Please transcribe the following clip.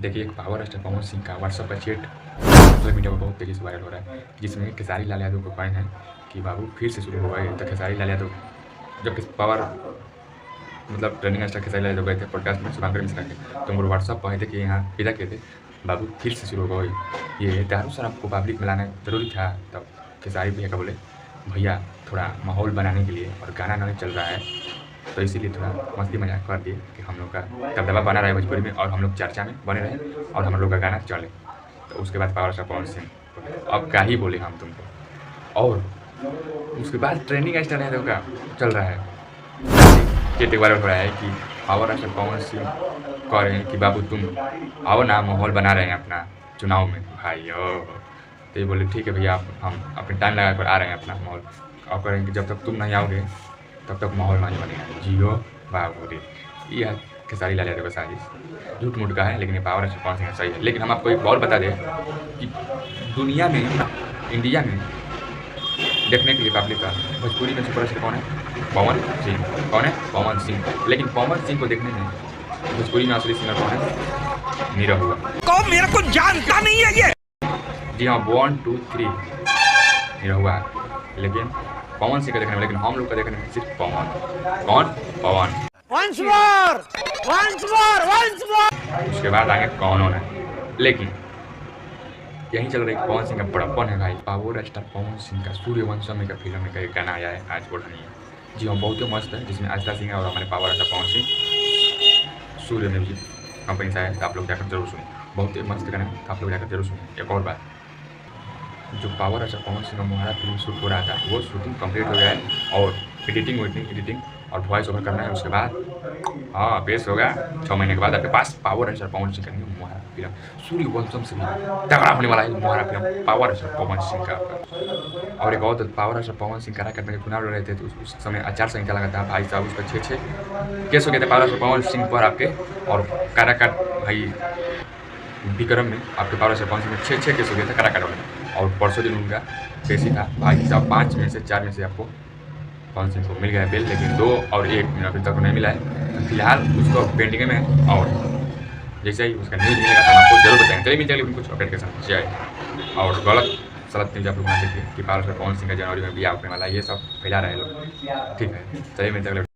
देखिए, एक power star Pawan Singh का व्हाट्सएप का चैट सोशल मीडिया पर बहुत तेज़ी से वायरल हो रहा है, जिसमें खेसारी लाल यादव को पॉइंट है कि बाबू फिर से शुरू हो गए। तो खेसारी लाल यादव जब पावर मतलब ट्रेंडिंग स्टार खेसारी लाल यादव गए थे पॉडकास्ट में शुभांकर मिश्रा के, तो उनको व्हाट्सएप पर आए थे कि यहाँ विदा किए थे, बाबू फिर से शुरू हो गए। ये दारू शराब को पब्लिक में लाना ज़रूरी था। तब खेसारी भैया का बोले, भैया थोड़ा माहौल बनाने के लिए और गाना नहीं चल रहा है, तो इसीलिए थोड़ा मस्ती मजाक कर दिए कि हम लोग का दबदबा बना रहे भोजपुरी में और हम लोग चर्चा में बने रहे और हम लोग का गाना चले। तो उसके बाद पावर स्टार पवन सिंह बोले, अब क्या ही बोले हम तुमको। और उसके बाद ट्रेंडिंग स्टार यादव का चल रहा है, चेटे वायरल हो रहा है कि पावर स्टार पवन सिंह कह रहे हैं कि बाबू तुम आओ ना, माहौल बना रहे हैं अपना चुनाव में भाई। तो ये बोले ठीक है भैया, हम अपने टाइम लगा कर आ रहे हैं अपना माहौल, और कह रहे हैं कि जब तक तुम नहीं आओगे तब तक माहौल नहीं बनेगा। जियो बाबू रे, यह खेसारी लाल यादव का साजिश झूठ मूठ का है, लेकिन ये पावर स्टार पवन सिंह सही है। लेकिन हम आपको एक और बता दें कि दुनिया में, इंडिया में देखने के लिए पब्लिक का भोजपुरी में सुपरस्टार कौन है? पवन सिंह। कौन है? पवन सिंह। लेकिन पवन सिंह को देखने में भोजपुरी में असली सिंगर कौन है? निरहुआ। कौन मेरे को जानता नहीं है ये? जी हाँ, 1 2 3 निरहुआ। लेकिन पवन सिंह का देखने में, लेकिन हम लोग का देखने में सिर्फ पवन। कौन? पवन। Once more! Once more! Once more! उसके बाद आगे कौन होना है। लेकिन यही चल रही पवन सिंह का बड़प्पन है भाई। पावर स्टार पवन सिंह का सूर्यवंशम का फिल्म में का एक गाना आया है, आज ओढ़नी। जी हाँ, बहुत ही मस्त है, जिसमें आस्था सिंह और हमारे power star Pawan Singh Surya music company से आया। तो आप लोग जाकर जरूर सुनिए, बहुत ही मस्त गाना है, आप लोग जाकर जरूर सुनिए। एक और बात, जो पावर स्टार पवन सिंह का मुहारा फिल्म शूट हो रहा था, वो शूटिंग कंप्लीट हो गया है और एडिटिंग और वॉइस ओवर करना है। उसके बाद हाँ पेश होगा 6 महीने के बाद आपके पास पावर स्टार पवन सिंह का न्यू मुहारा फिल्म। सूर्यवंशम से भी तगड़ा होने वाला है मुहारा film power star Pawan Singh का। और एक और पावर स्टार पवन सिंह काराकाट में चुनाव लड़ रहे थे, तो उस समय आचार संहिता लगा था भाई साहब, उस पर 6 केस हो गए थे पावर स्टार पवन सिंह पर आपके। और काराकाट भाई विक्रम में आपके पावर स्टार पवन सिंह में 6 केस हो गए थे काराकाट में। और परसों दिन उनका पेशी था भाई साहब, 5 में से 4 में से आपको पवन सिंह को मिल गया बेल, लेकिन 2 और 1 में अभी तक नहीं मिला है। फिलहाल उसको पेंडिंग में, और जैसे ही उसका न्यूज़ मिलेगा तो हम आपको जरूर बताएंगे। चलिए मिल जाएगी कुछ अपडेट के साथ जाए। और गलत सलत न्यूज़ आप लोग ना देखिए कि पावर स्टार पवन सिंह का जनवरी में ब्याह होने वाला है, ये सब फैला रहे लोग। ठीक है, चलिए मिलते हैं।